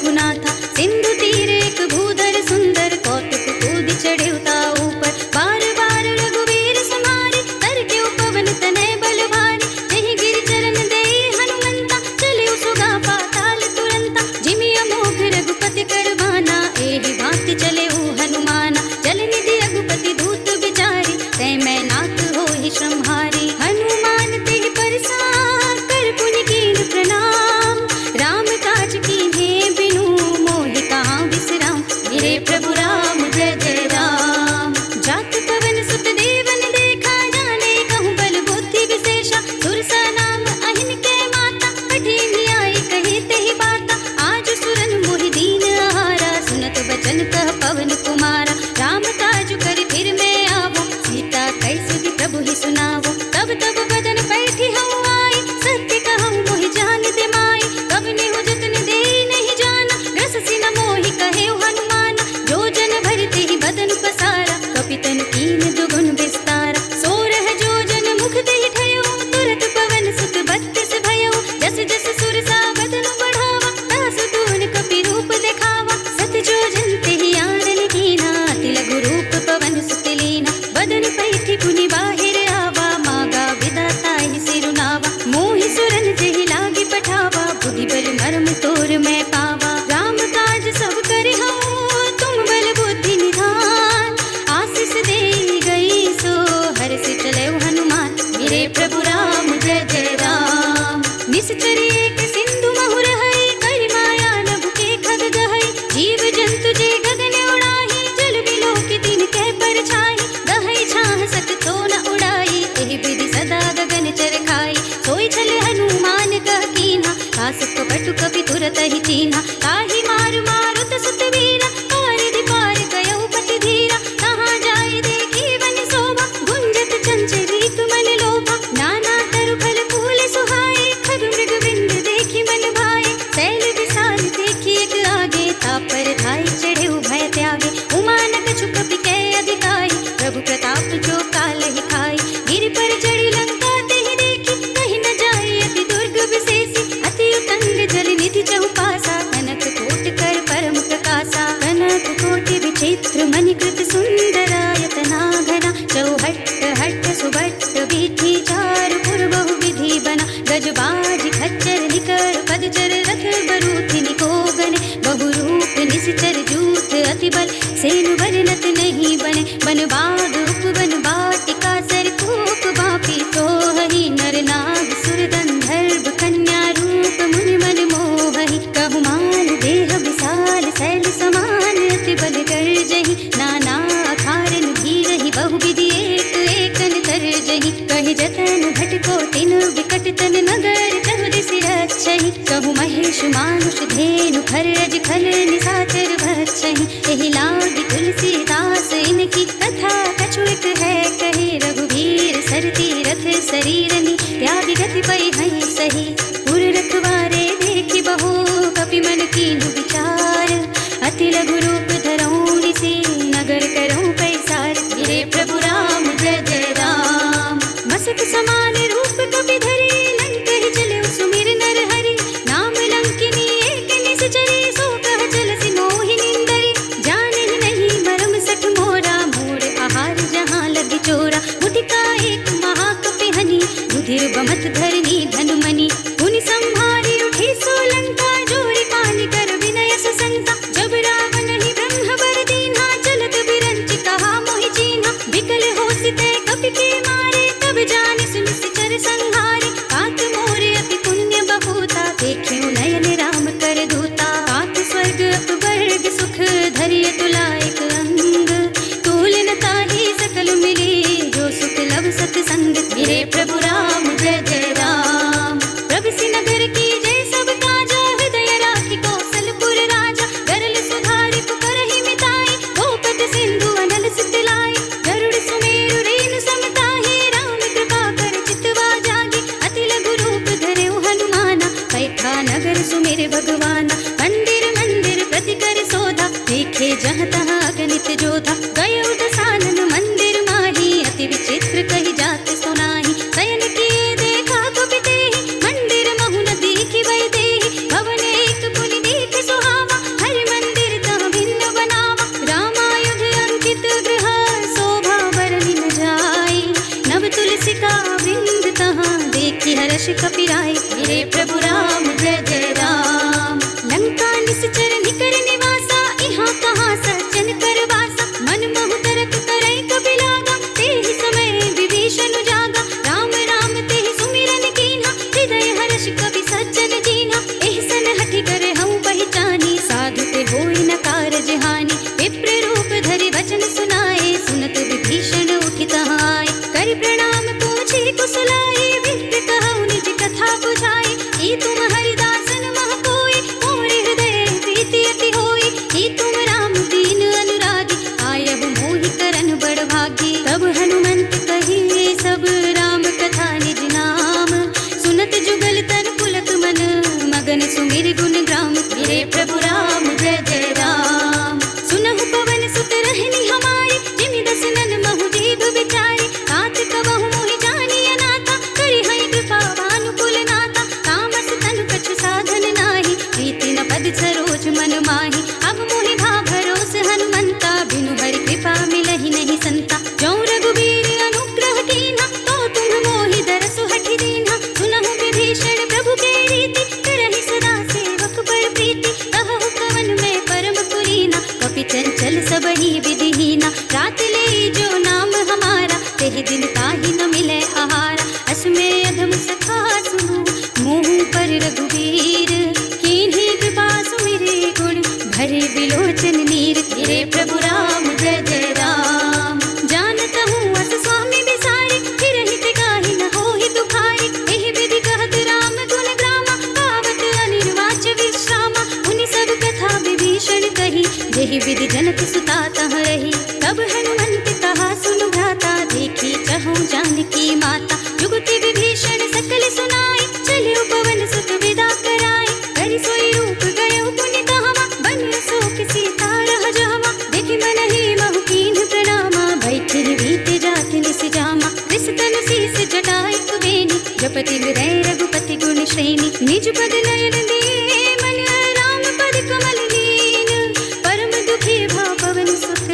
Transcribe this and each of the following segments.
रघुनाथा। सिंधु तीर एक भूधर सुंदर, कौतुक कूद चढ़े उता ऊपर। बार बार रघुवीर समारे, कर के पवन तनय बल भारी। जहि गिर चरण दे हनुमंता, चले सुगा पाताल तुरंता। जिमि अमोघ रघुपति कर बाना, एहि भांति चले हनुमाना। जल निधि रघुपति दूत बिचारी, तै मैं नाथ होहि श्रमहारी। हनुमान तेहि परसार, कर पुनि कीन प्रणाम। राम काज कीन्हे बिनु, मोहि कहाँ विश्राम। मेरे प्रभु राम जय जय राम। जात पवन सुत देवन देखा, जाने कहूँ बल बुद्धि विशेषा। सुरसा नाम अहिन के माता, कठिन आई कही तेहि बाता। आज सुरन मोहि दीन आहारा, सुनत बचन कह पवन कुमारा। राम काज कर फिर मैं आवो, सीता कैसुति प्रभु ही सुनावो। तब तब बदन बैठी हूँ आई, सत्य कहूँ मोहि जान दे माई। कब नेहु जतन दे नहीं जाना, रस सिन मोहि कहे हनुमान। जो जन भरते ही बदन पसारा, कपितन कीन दुगुन विस्तारा। सोरह जो जन मुख देहि ठयो, तुरत पवन सुत बत्तीस भयो। जस जस सुरसा बदन बढ़ावा, तास दून कपि रूप दिखावा। सत जो जन तेहि आनन कीना, अति लघु रूप पवन सुत लीना। बदन पैठी पुनि बाहिर आवा, मागा विधाता ही सिरुनावा। मोहि सुरन जेहि लागी पठावा, बुद्धि बल मर्म तोर मैं पावा। राम काज सब करे हूँ, तुम बल बुद्धि निधान। आशीष दे गई सो, हर्ष चले हनुमान। मेरे प्रभु राम जय जय राम। निश्चर एक सिंधु महु रहई, कर माया नभ के खग गहई। जीव जंतु जे गगन उड़ाही, जल बिलो की दिन के परछाई। गहई छाह सक तो न उड़ाई, एहि विधि सदा गगन चर खाई। सोई छल हनुमान कह कीन्हा, तास कपटु कपि तुरत ही चीन्हा। ताहि मार मारुत सुत वीरा, पारिधि पार गयउ पति धीरा। कहाँ जाय देखी वन शोभा, गुंजत चंचलित मन लोभा। नाना तरु फल फूल सुहाए, खग मृग बिंद देखी मन भाए। शैल विशाल देखी एक आगे, तापर धाय चढ़े भय त्यागे। उमानक छुक कपि अधिकाई, प्रभु प्रताप जो काल ही खाई। गिर पर चढ़ी लंका तेहि देखी, कहीं न जाए अति दुर्ग विशेषी। अति उतंग जल निधि चहुपासा, कनक कोट कर परम प्रकाशा। कनक कोटि विचित्र मणिकृत सुंदरायतना घना। चौहट्ट हट्ट सुबट्ट बीठी, चार पुर बहु विधि बना। गजबाज खच्चर निकर पदचर, रथ बरूथ निकोगने। बहुरूप निश्चर जूथ अति बल, सेनु वर्णत नहीं बने। बन बाग उपवन बाटिका, सर कूप बापी सोहहि। नर नाग सुर गंधर्व कन्या, रूप मुनि मन मोहहि। कहु माल देह विशाल, शैल समान अति बल गर्जहि। नाना अखारन भीरहि, बहु विधि एक एकन तरजहि। कहि जतन घटको तिन विकट तन, नगर चहु दिसि रक्षहि। कहु महेश मानुष धेनु, खरज खल निशाचर भक्षहि। एहि लागी तुलसीदास, इनकी कथा कछुक है कहे। रघुवीर सर तीरथ शरीरनि, त्याग गति पै हई सही। पुर रखवारे देखि बहु, कपि मन कीन्हु विचार। अति लघु रूप धरऊँ निसि, नगर करऊँ पैसार। मेरे प्रभु राम जय जय राम। मसक समान रूप कपि धरि, लंक ही चले सुमिर नर हरि। नाम लंकिनी एक निश्चरी, सो कह चलसि मोहि निंदरी। जानहि नहीं मरम सठ मोरा, मोर आहार जहाँ लग चोरा। मुटिका एक महाकपि हनि, रुधिर बमत धरनी धनुमनि। पुनि संहारी उठी सोलंका, जोरी पानी कर विनय ससंका। जब रावण ही ब्रह्म बर दीन्हा, चलत बिरंचि कहा मोहि चीन्हा। विकल होसिते कपि के मारे, तब जानि सुनि सिचर संहारे। कात मोर अति पुण्य बहुता, देखियो नयन राम कर दूता। कात स्वर्ग अपवर्ग सुख, धरिय तुलायक अंग। तुलन ताहि सकल मिली, जो सुख लब सत्संग। मेरे प्रभु राम जय जय राम। प्रभु नगर की जय सब काजा, हृदय राखी कौशलपुर राजा। गरल सुधारि पुकारहि मिताई, गोपद सिंधु अनल सित लाई। गरुड़ सुमेरु रेनु समताहि, राम कृपा कर चितवा जागे। अति लघु रूप धरऊ हनुमाना, बैठा नगर सुमेर भगवाना। मंदिर मंदिर प्रति कर सोधा, देखे जहाँ तहाँ अगणित जोधा। गयो दसानन मंदिर माही, अति विचित्र कही जात सुनाही। शयन किए देखा कपि तेहि, मंदिर महु न देखि वै देहि। भवन एक पुनि देख सुहावा, हर्ष कपिराय। मेरे प्रभु राम जय जय राम। लंका निश्चर निकर निवासा, यहाँ कहाँ सज्जन कर वासा। मन मोह तरक करई कबि लागा, तेहि समय विभीषण जागा। राम राम तेहि सुमिरन कीन्हा, हृदय हर्ष कपि सज्जन दीन्हा। एहसन हठि करे हऊँ पहचानी, साधु ते होई न कारज हानि। विप्र रूप धरि वचन सुनाए, सुनत विभीषण उठि तहाँ आए। करि प्रणाम पूछे कुशलाए, विप्र कहु निज कथा बुझाए। ई तुम हरिदासन मह कोई, मोर हृदय प्रीति अति होई। ई तुम राम दीन अनुरागी, आयहु मोहि करन बड़ भागी। तब हनुमंत कहिए सब राम कथा निज नाम, सुनत जुगल तन पुलक मन, मगन सुमिर गुण ग्राम। मेरे प्रभु राम जय जय राम। सुनहु पवन सुत रहनी हमारी, जिमि दसनन महु जीव बिचारी। तात कबहु मोहि जानिय नाथा, करि हई कृपा भानुकुल नाथा। तामस तनु कछु साधन नाही, प्रीति न पद सरोज मन माही। अब मोहि भा भरोस हनुमंता, बिनु हरि कृपा मिलहि नहीं संता। जौं रघुबीर अनुग्रह कीन्हा, तो तुम मोहि दरसु हठि दीन्हा। सुनहु विभीषण प्रभु के रीति, करहि सदा सेवक बड़ प्रीति। कहु कवन में परम पुरीना, कपि चंचल सबहि विधिहीना। रात ले जो नाम हमारा, तेहि दिन ताहि न मिले आहारा। असमय अधम सखा सुनु, मुँह पर रघुबीर। कीन्ही कृपा सुमिरे गुण, भरे बिलोचन नीर। मेरे प्रभु राम जय जय राम। जानत हूँ अस स्वामी बिसारी, फिर हित गाहि न होहि दुखारी। एहि विधि कहत राम गुण ग्रामा, गावत अनिर्वाच विश्रामा। उनि सब कथा विभीषण कही, जेहि विधि जनक सुता तहाँ रही। तब हनुमंत कहा सुनु भ्राता, देखी चहु जानकी माता। जुगति विभीषण सकल सुनाई, चलियो पवन सुत विदा कराई। करि सोई रूप गयो पुनि तहवा, बनियो शोक सीता रह जहवा। देखि मनहि महु कीन्ह प्रणामा, बैठि बीते जात निस जामा। विसतन शीस जटाई कुबेनी, जपति हृदय रघुपति गुण श्रेणी। निज पद नयन दिए मन, राम पद कमल लीन। परम दुखी भा पवन सुत,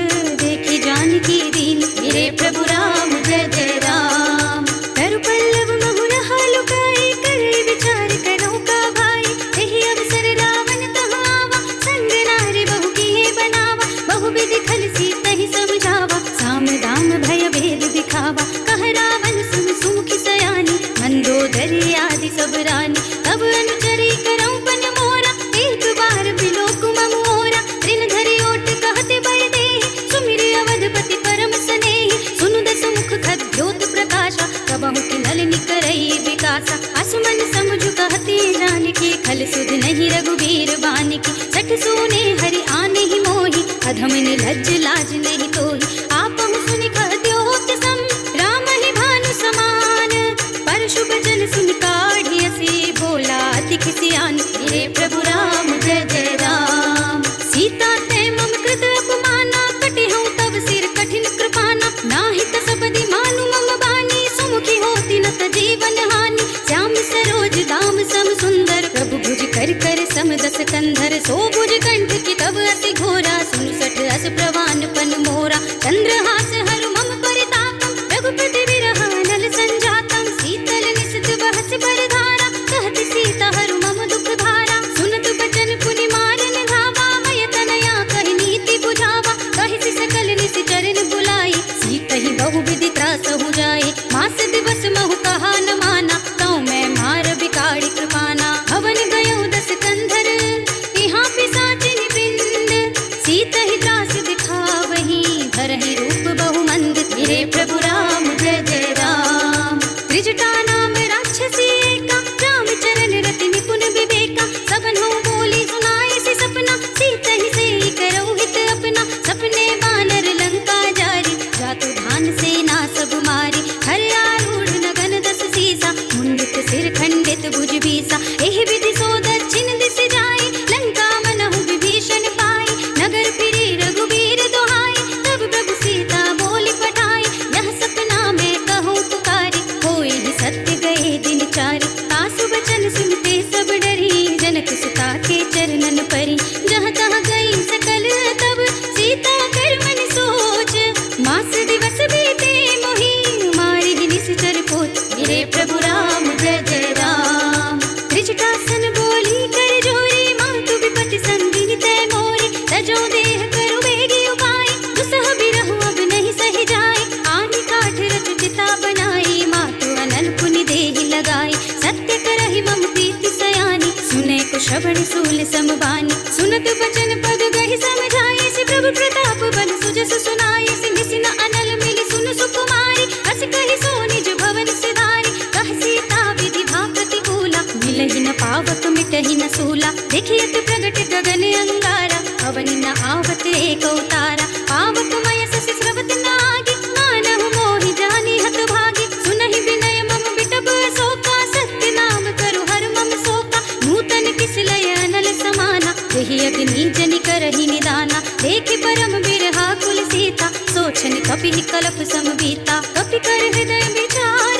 देखि जानकी दीन। मेरे प्रभु राम जय जय राम। तरु पल्लव महु रहा लुकाई, करे विचार करो का भाई। एहि अवसर रावण तहाँ आवा, संग नारी बहु किए बनावा। बहु विधि खल सीतहि समझावा, साम दाम भय भेद दिखावा। कह रावण सुन सुमुखी सयानी, मंदोदरी आदि सब रानी। तब अनुचरी करऊं पन मोरा, एक बार बिलोक मम ओरा। ऋण धरि ओट कहते बय देहि, सुमिर अवधपति परम स्नेहि। सुनु दस मुख खद्योत प्रकाशा, कबहु किन्नल निकरई विकासा। असमन समझु कहते जानकी, खल सुध नहीं रघुबीर बानिकी। सठ सोने हरि आने ही मोहि, अधम निर्लज्ज लाज नहीं तोहि। आपहु सुनि कहद्योत सम, राम ही भानु समान। परशु बचन सुनि काढ़ियसि, बोला अति खिसियान। मेरे प्रभु राम जय जय राम। सीता ते मम कृत अपमाना, कटिहउँ तब सिर कठिन कृपाना। नाहित सपदि मानु मम बानी, सुमुखी होती न त जीवन हानि। श्याम सरोज दाम सम सुंदर, प्रभु भुज कर कर सम दस कंधर। सो भुज कंठ की तब अति घोरा, सुनु सठ अस प्रवान पन मोरा। चंद्रहास हरु मम परितापम, रघुपति विरह नल संजातम। शीतल निशित बहस बरधारा, कहत सीता हरु मम दुख भारा। सुनत बचन पुनि मारन धावा, मय तनया कहि नीति बुझावा। कहि सकल निस चरण बुलाई, सीतहि बहु विधि त्रासहु जाई। मास दिवस महु कहा न माना, तौ मैं मार बिगाड़ी कृपाना। हवन गयो दस कंधर, यहाँ पिशाचिनि पिंड। सीतहि त्रास दिखावहीं, धरहि रूप बहु मंद। मेरे प्रभु राम जय जय राम। त्रिजटा नाम राक्षसी एका, राम चरण रति निपुण विवेका। सबन हो बोली सुनाई सी सपना, सीतहि सेई करौ हित अपना। सपने बानर लंका जारी, जातु धान सेना सब मारी। हर आरूढ़ नगन दस सीसा, मुंडित सिर खंडित भुज बीसा। एहि विधि सो दक्षिण दिस जाई, लंका मनहु विभीषण पाई। नगर फिरे रघुबीर दुहाई, तब प्रभु सीता बोली पठाई। यह सपना मैं कहूँ पुकारी, होई ही सत्य गए दिन चारि। तासु बचन सुनते सब डरी, जनक सुता के चरणन परी। जहाँ तहाँ गई सकल तब, सीता कर मन सोच। मास दिवस बीते मोहि, मारि निश्चर पोच। मेरे प्रभु राम जय जय राम। श्रवण सूल समबानी सुनत बचन पद गहि समझाए से प्रभु प्रताप बन सुजस सुनाए सिंह सिन अनल मिली सुन सुकुमारी अस कहि सो निज भवन सिधारी कह सीता विधि भा प्रतिकूला मिलहि न पावक मिटहि न सूला देखियत प्रगट गगन अंगारा अवनि न आवत एक अवतारा पावक मय ससि स्रवत नागी मानहु मोहि जानि हत भागी सुनहि विनय मम बिटप शोका सत्य नाम करु हर मम शोका नूतन किस लय अनल समाना यही अग्नि जनि करहि निदाना देखि परम बिरहा कुल सीता सोचन कपि कलप समबीता कपि कर हृदय विचार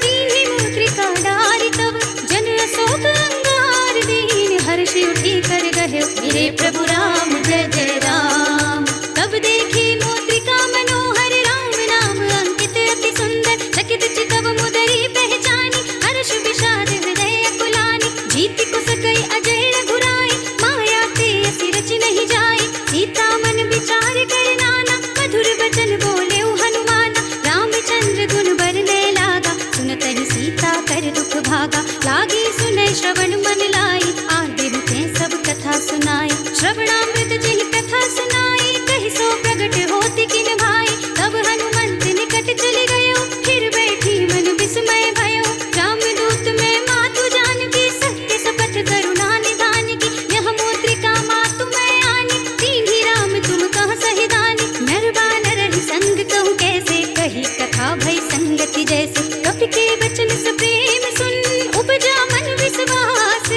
दीनि मुद्रिका डारि तब जन अशोक अंगार दीन हर्षि उठी कर गहे मेरे प्रभु राम जय जय राम तब देखी मुद्रिका मनोहर राम नाम अंकित अति सुंदर चकित चितव मुदरी पहचानी हर्ष विषाद हृदय अकुलानी जीति को सकई अजय रघुराई माया ते असि रच नहीं जाए सीता मन विचार कर नाना मधुर वचन बोले हनुमाना रामचंद्र गुण बरने लागा सुनतहि सीता कर दुख भागा लागी सुने श्रवण मन लाई आदि ते सब कथा सुनाई श्रवणामृत जहि कथा सुनाई कहि सो प्रगट होति किन भाई तब हनुमंत निकट चले गयो फिर बैठी मन विस्मय भयो रामदूत में मातु जानकी सत्य सपथ करुणा निधान की यह मुद्रिका मातु मैं आनी दीन्ही राम तुम कह सही दानी नर बानर ही संग कहूँ कैसे कही कथा भई संगति जैसे कपि के वचन से प्रेम सुन उपजा मन विश्वास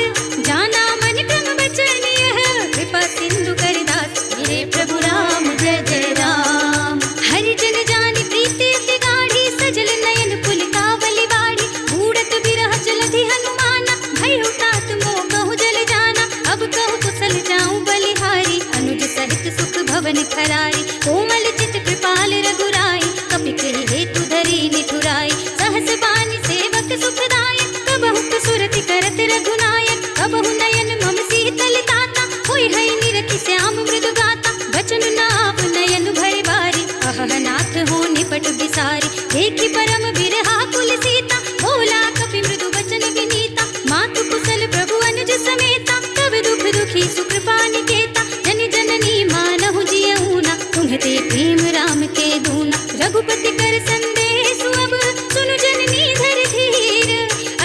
जाना मन क्रम वचन यह कृपा सिंधु करिदास मेरे प्रभु राम जय जय राम हरि जन जानि प्रीति अति गाढ़ी सजल नयन पुलकावली बाड़ी बूढ़त बिरह जलधि हनुमाना भय तात मोह कहूँ जल जाना अब कहूँ कुशल जाऊं बलिहारी अनुज सहित सुख भवन खरारी कोमल चित कृपाल रघुराई कपि कहि हेतु धरी निठुराई सहस बानी सेवक सुखदायक कबहु सुरति करत रघुनायक कबहु नयन मम शीतल ताता होय है निरखि श्याम मृदु गाता बचन नाव नयन भय बारी अहह नाथ हो निपट बिसारी देखि परम बिरहा कुल सीता बोला कपि मृदु वचन विनीता मातु कुशल प्रभु अनुज समेता तब दुख दुखी सुकृपा निकेता जन जननी मानहु जियऊना तुम्हते प्रेम राम के दूना रघुपति कर संदेश अब सुनु जननी धर धीर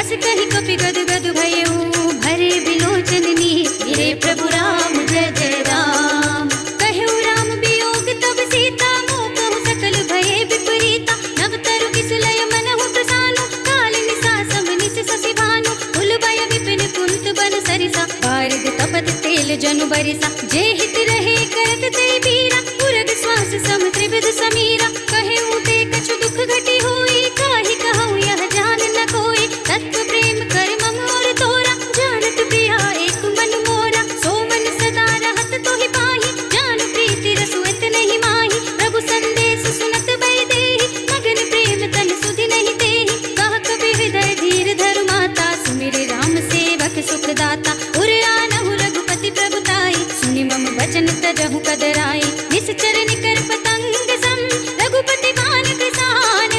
अस कहि कपि गद गद भयऊ भरे बिलोचन नीर मेरे प्रभु राम जय जय राम कहु राम वियोग तब सीता मोह कहु सकल भये विपरीता नव तरु किस लय मनहु प्रसानु काल निसा सम निस ससि भानु कुल भय विपिन कुंत बन सरिसा बारिद तपत तेल जनु बरिसा जे हित रहे करत ते बीरा पुरग श्वास सम त्रिविध समीरा कहे ऊते कछु दुख घटी होई काहि कहूँ यह जान न कोई तत्व प्रेम कर मम और तोरा जानत प्रिया एक मन मोरा सो मन सदा रहत तोहि पाही जान प्रीति रसुत नहीं माही प्रभु संदेश सुनत भय देहि मगन प्रेम तन सुधि नहीं तेहि कह कबि हृदय धीर धरु माता सुमिर राम सेवक सुख दाता उर आनहु रघुपति प्रभुताई सुनि मम वचन तजहु कदराई निश्चर निकर पतंग सम रघुपति बान किसान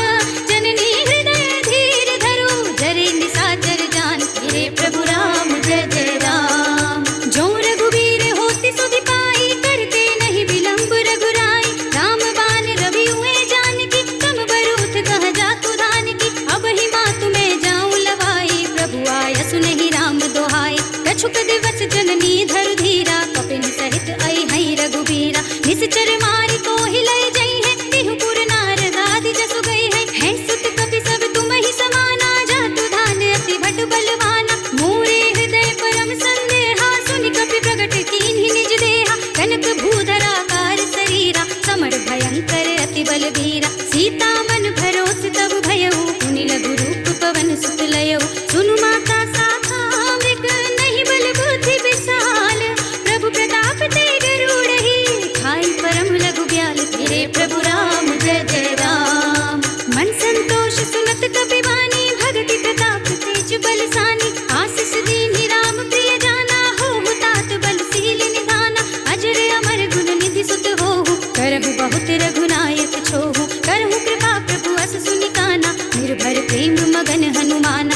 जननी हृदय धीर धरु जरे निशाचर जान मेरे प्रभु राम जय जय राम जो रघुवीर होति सुधि पाई करते नहीं विलंब रघुराई राम बान रवि हुए जानकी कम बरूथ कह जातु धानकी अब ही मातु मैं जाऊं लवाई प्रभु आय सुनहि राम दोहाई कछुक दिवस जननी धरु धीरा कपिन सहित आई हई रघुबीरा निश्चर मारी को हिलय जई है तिहुपुर नारद आदि जसु गई है सुत कपि सब तुम ही समाना जातु धान अति भट बलवाना मोरे हृदय परम संदेहा सुनि कपि प्रगट कीन्हि निज देहा कनक भूधरा कार शरीरा समर भयंकर अति बलवीरा सीता मन भरोस तब भयऊ पुनि लघु रूप पवन सुत लयऊ सुनु माता साखा मृग नहीं बल बुद्धि विशाल प्रभु प्रताप ते गरुड़हि खाई परम लघु ब्याल मेरे प्रभु राम जय जय राम मन संतोष सुनत कपि वाणी भगति प्रताप तेज बलसानी आशीष दीन्हि राम प्रिय जाना हो तात बलशील निधाना अजर अमर गुण निधि सुत होहु करहु बहुत रघुनायक छोहु करहु कृपा प्रभु अस सुनि काना निर्भर प्रेम मगन हनुमाना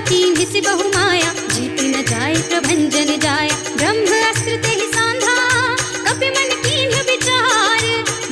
कीन्हि सि बहु माया, जीति न जाय प्रभंजन जाय। ब्रह्म अस्त्र तेहि सांधा, कपि मन कीन्हि विचार।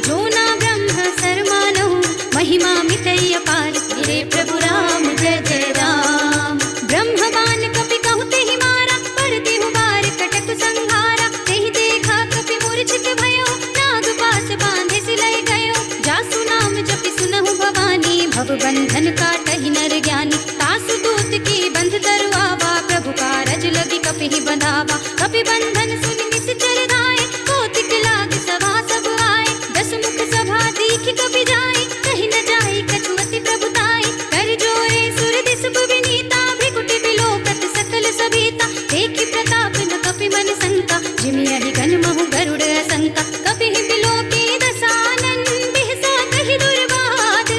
जो ना ब्रह्म सर मानहु, महिमा मितई अपार। मेरे प्रभु राम जय जय राम। ब्रह्म बाण कपि कहु तेहि मारा, पर देहु बार कटक संहारा। तेहि देखा कपि मूर्छित भयो, नाग पास बांधे सिलय गयो। जासु नाम जपि सुनहु भवानी, भव बंधन काटहि नर ज्ञानी। तासु दूत की बंध तरुआवा, प्रभु कारज लगी कपिहि बंधावा। कपि बंधन सुनि निश्चर धाये, कौतिक लाग सभा सब आए। दस मुख सभा दीखि कपि जाए, कहि न जाए कछु अति प्रभुताई। कर जोरे सुर दिस विनीता, भृकुटि बिलोकत सकल सभीता। देखि प्रताप न कपि मन शंका, जिमियहि गण महु गरुड़ असंका। कपिहि बिलोके दसानन, बिहसा कहि दुर्वाद।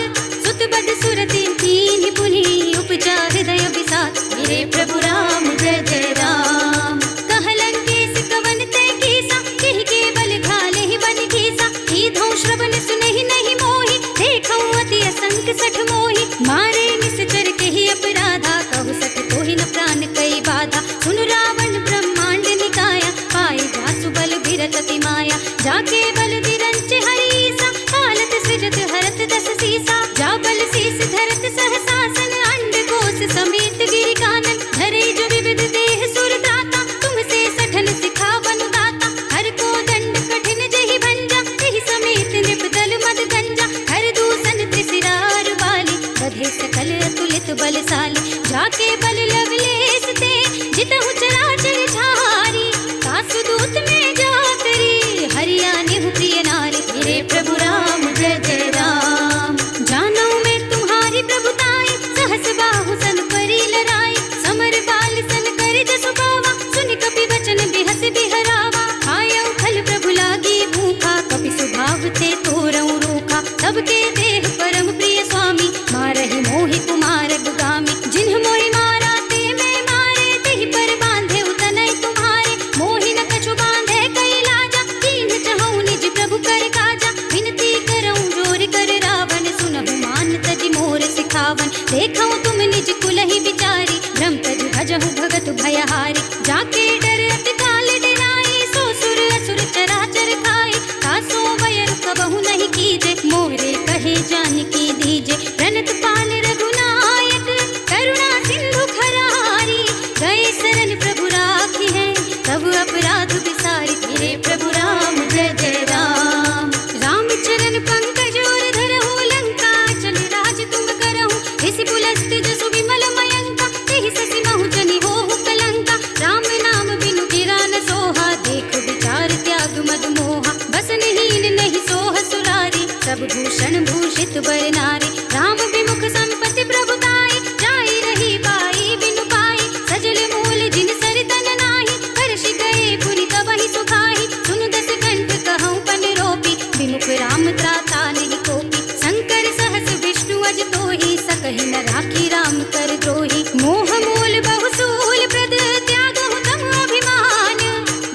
सुत बद सुरति कीन्हि पुनि, उपजा हृदय विषाद। मेरे प्रभु राम जय जय राम। कहलन केस कवन तै कीसा, केहि केवल घालेहि बन घीसा। कीधौ श्रवण सुनहि नहीं मोहि, देखौ अति असंक सठ मोहि। मारे निश्चर केहि अपराधा, कहु सठ कोहि न प्राण कई बाधा। सुनु रावण ब्रह्मांड निकाया, पाए जासु बल बिरत अति माया। जाके बल बिरंच हरीसा, पालत सृजत हरत दस सीसा। जा बल शीस धरत सहसासन, अंड कोश समेत गिरि कानन। धरे जो विविध देह सुर दाता, तुमसे सठन सिखावनु दाता। हर को दंड कठिन जहि भंजा, तेहि समेत नृप दल मद गंजा। हर दूषण त्रिशिरार बाली, बधे सकल अतुलित बलशाली। जाके बल लवलेश ते, जितहु चराचर झारी। तासु दूत में जातरी, हरिया निहु प्रिय नारी। मेरे प्रभु राम जय जय राम। जानो मैं तुम्हारी प्रभुताई, सहस बाहु सन परी लड़ाई। समर बाल सन कर जसु पावा, सुनि कपि वचन बिहस बिहरावा। आयौ खल प्रभु लागी भूखा, कपि सुभाव ते तोरऊ रूखा। सबके देह परम प्रिय स्वामी, मारहि मोहि कुमार दुगामी। जिन्ह मोहि मारा ते मैं मारे, तेहि पर बांधे उतनय तुम्हारे। मोहि न कछु बांधे कई लाजा, कीन्ह चहु निज प्रभु कर काजा। विनती करऊं जोर कर रावण, सुनहु मान तजि मोर सिखावन। देखऊं तुम निज कुलहि विचारी, भ्रम तजि भजहु भगत भयहारी। जाके डर अति काल डराई, सो सुर असुर चराचर खाई। तासो वयर कबहु नहीं कीजे, मोरे कहे जानकी दीजे। प्रणत पाल रघुनायक, करुणा सिंधु खरारी। गए शरण प्रभु राखी है, तब अपराध विसारी। मेरे प्रभु राम जय जय राम। राम चरण पंकज और धरहु, लंका चल राज तुम करहु। इसी पुलस्त जसु विमल मयंका, तेहि ससि महु जनि होहु कलंका। राम नाम बिनु गिरा न सोहा, देख विचार त्याग मद मोहा। बसनहीन नहीं सोह सुरारी, सब भूषण भूषित बर नारी। राम विमुख संपत्ति प्रभुताई, जाई रही बाई बिनु पाई। सजल मूल जिन सर तन नाही, हर्षि गए पुनि तबहि सुखाई। सुनु दस कंठ कहऊं पन रोपी, विमुख राम त्राता नहीं कोपी। शंकर सहस विष्णु अज तोहि, सकहि न राखी राम कर द्रोही। मोह मूल बहुसूल प्रद, त्यागहु तम अभिमान।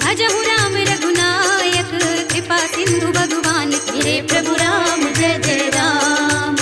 भजहु राम रघुनायक, कृपा सिंधु भगवान। मेरे प्रभु राम जय जय राम।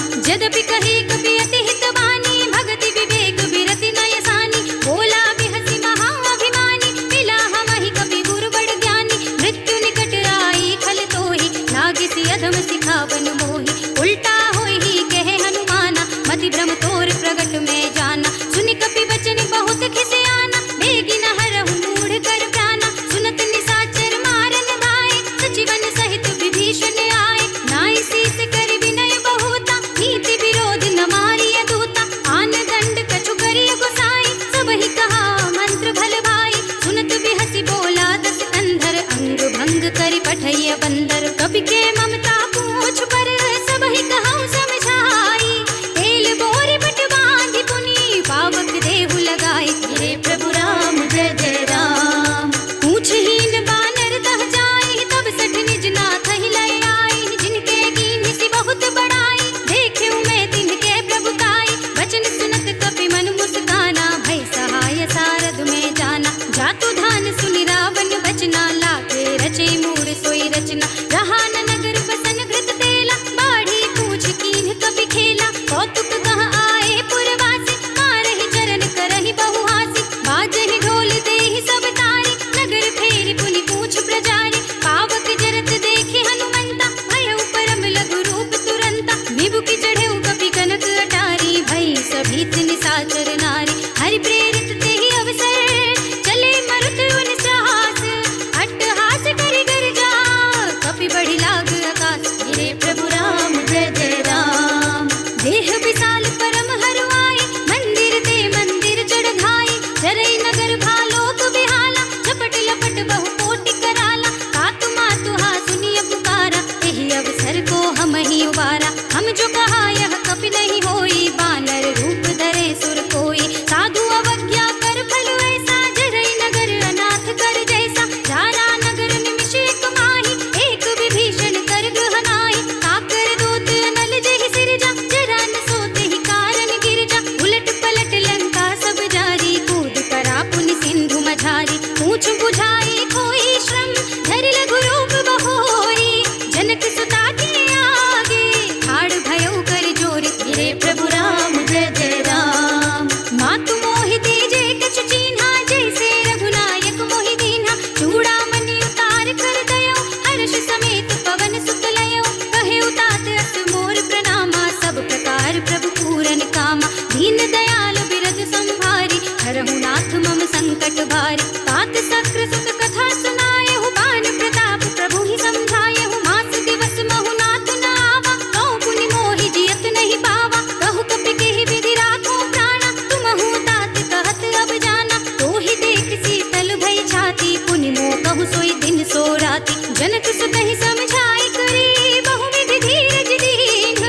नाथ मम संकट भारी। तात सक्र सुत कथा सुनाए हूँ, बान प्रताप प्रभु ही समझाए हूँ। मास दिवस महु नाथ न आवा, कौ पुनि मोहि जियत नहीं पावा। कहु कपि केहि विधि राखो प्राणा, तुमहु तात कहत अब जाना। तो ही देख शीतल भई छाती, पुनि मोह कहु सोई दिन सो राती। जनक सुत ही समझाई करी, बहु विधि धीरज दीन।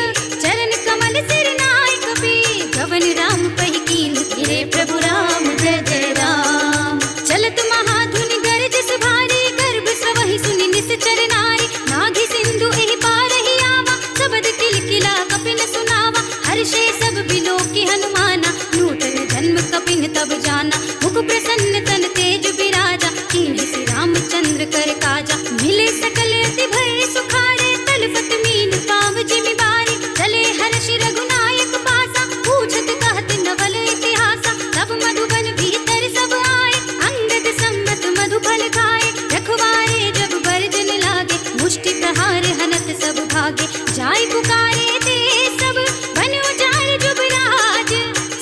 चरण कमल सिर नाय कपि, गवन राम पहि कीन। गिरे प्रभु राम जय जय राम। चलत महाधुनि गरजस भारी, गर्भ स्रवहि सुनि निश्चर नारी। नाघि सिंधु एहि पारहि आवा, सबद किलकिला कपिन सुनावा। हर्षे सब बिलोकी हनुमाना, नूतन जन्म कपिन तब जाना। मुख प्रसन्न तन तेज बिराजा, कीन्हि श्री रामचंद्र कर काजा। मिले सकल अति भय सुखारे, तलपत मीन पाव जिमि बारी। चले हर्षि रघुनायक पासा, पूछत कहत नवल इतिहासा। तब मधुबन भीतर सब आए, अंगद सम्मत मधुफल खाए। रखवारे जब बरजन लागे, मुष्टि प्रहार हनत सब भागे। जाय पुकारे ते सब, बन उजाड़ जुबराज।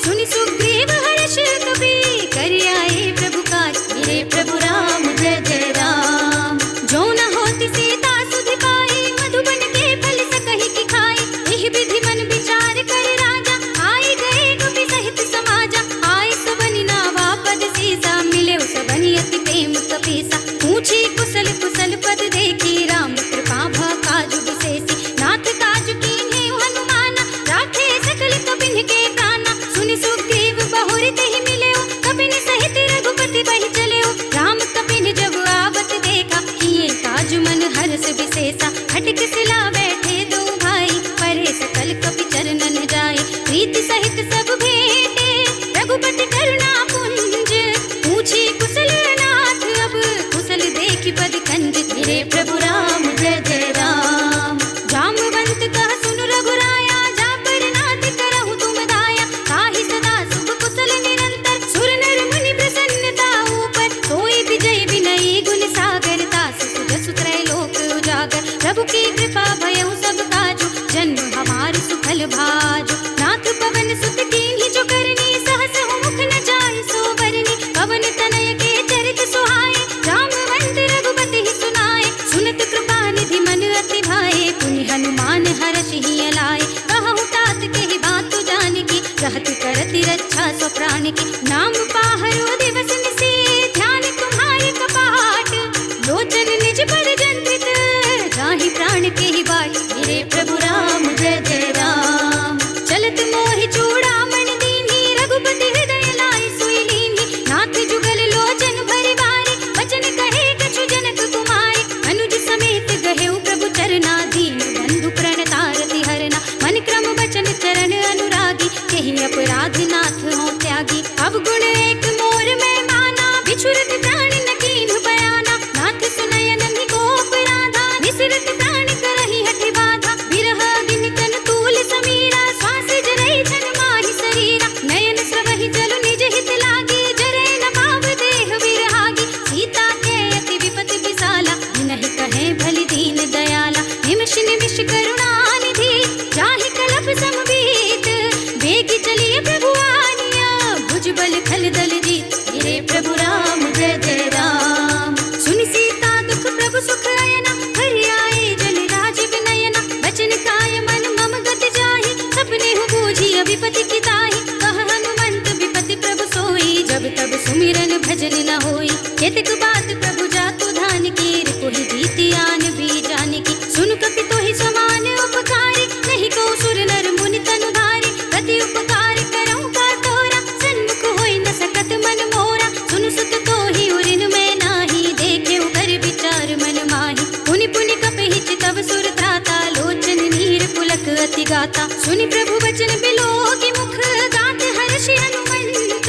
सुनि सुग्रीव हर्ष कपि, कर आए प्रभु काज। मेरे प्रभु राम जय जय राम। जो न होती सीता सुधि पाई, मधुबन के फल सकहि की खाई। एहि विधि मन विचार कर राजा, आई गए कपि सहित समाजा। आई सबनि नावा पद सीसा, मिले सबनि अति प्रेम कपीसा। पूछी कुशल कुशल पद देखी, राम कृपा भा काजु विशेषी। नाथ काज कीन्हे हनुमाना, राखे सकल कपिन के प्राणा। सुनि सुग्रीव बहुरि तेहि मिलेउ, कपिन सहित रघुपति बहि चलेउ। राम कपिन जब आवत देखा, किए काज मन हर्ष विशेषा। खटक सिला बैठे दो भाई, परे सकल कपि चरणन जाए। प्रीति सहित सब भेंटे, रघुपति करुणा पुंज। पूछी कुशल नाथ अब, कुशल देखि पद कंज। मेरे प्रभु राम जय जय राम। जामवंत कह सुन रघुराया, जा पर नाथ करहु तुम दाया। ताहि सदा शुभ कुशल निरंतर, सुर नर मुनि प्रसन्नता ऊपर। सोई विजय विनयी गुण सागर, तास सुजसु त्रैलोक उजागर। प्रभु की कृपा भयउ सब काजु, जन्म हमार सुफल भाजु। नाथ पवन सुत कीन्हि जो करनी, सहस मुख न जाय सो बरनी। पवन तनय के चरित सुहाए, जामवंत रघुपति ही सुनाए। सुनत कृपा निधि मन अति भाए, पुनि हनुमान हर्षि ही अलाए। कहु तात केहि बात जानकी, कहत करति रक्षा सो प्राण की। नाम पाहरो दिवस निशि, ध्यान तुम्हारे कपाट। लोचन निज पर जंत्रित, जाहि प्राण केहि बाट। मेरे प्रभु राम जय जय राम। चलत मोहि चूड़ामणि दीन्हि, रघुपति हृदय लाय सोई लीन्हि। नाथ जुगल लोचन भरि बारी, वचन कहे कछु जनक कुमारी। अनुज समेत गहेउ प्रभु चरना, दीन बंधु प्रणतारति हरना। मन क्रम वचन चरण अनुरागी, केहि अपराध नाथ हो त्यागी। अब गुण एक मोर में माना, बिछुरत प्राण न कीन्हु बयाना। नाथ सुनय नन्हि को अपराधा, निसरत प्राण करहि हठि बाधा। बिरह अग्नि तन तूल समीरा, श्वास जरई छन माहि शरीरा। नयन स्रवहि जल निज हित लागी, जरै न पाव देह विरहागी। सीता के अति विपति विसाला, नहीं कहे भलि दीन दयाला। निमिष निमिष करुणा निधि, जाहि कलप समबीत। बेगी चलिए प्रभु। प्रभु प्रभु प्रभु प्रभु प्रभु प्रभु प्रभु प्रभु प्रभु प्रभु प्रभु प्रभु प्रभु प्रभु प्रभु प्रभु प्रभु प्रभु प्रभु प्रभु प्रभु प्रभु 'विपति किताहि कह हनुमंत विपति प्रभु सोई जब तब सुमिरन भजन न होई केतक बात प्रभु जातु धान की कोहि जीति आन भी जान की सुन कपि तोहि समान उपकारी नहीं को सुर नर मुनि तनुधारी प्रति उपकार करऊं का तोरा सन्मुख होई न सकत मन मोरा सुन सुत तोहि उरिन में नाही देखे कर विचार मन माही पुनि पुनि कपहि चितव सुर त्राता लोचन नीर पुलक अति गाता सुनि प्रभु वचन बिलो की मुख गात हर्षि हनुमंत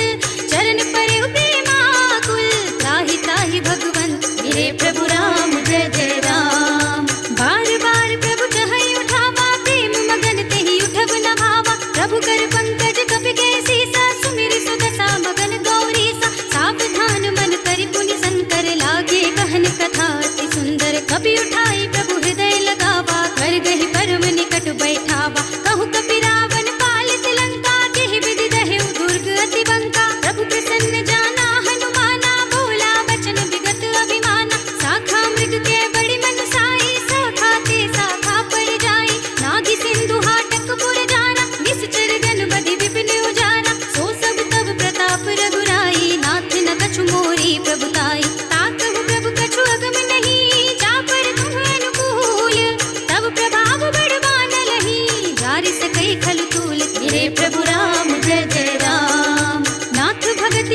चरण परे प्रेमाकुल त्राहि त्राहि भगवंत मेरे प्रभु राम जय जय राम।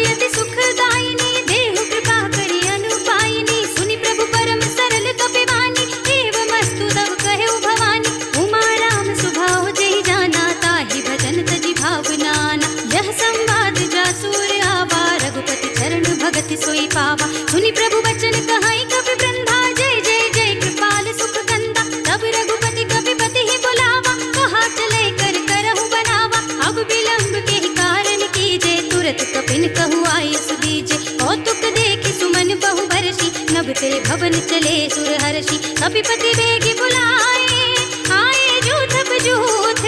अति अति सुखदायिनी, देहु कृपा करि अनुपायिनी, सुनि प्रभु परम सरल कपिवानी, एवमस्तु तव कहु भवानी। उमा राम सुभाव जेहि जाना, ताहि भजन तजि भावनाना। यह संवाद जासुर आवा, रघुपति चरण भगति सोई पावा। सुनि प्रभु वचन कहाई कपि वृंदा, जय जय जय कृपाल सुख कंदा। तब रघुपति कपिपति ही बुलावा, कहा चले कर करहु बनावा। अब विलंब के ही कारण कीजे, तुरत कपिन कहु आय सुदीजे। कौतुक देखि सुमन बहु बरसी, नभ ते भवन चले सुर हर्षि। कपिपति बेगी बुलाए, आए जूथ बजूथ,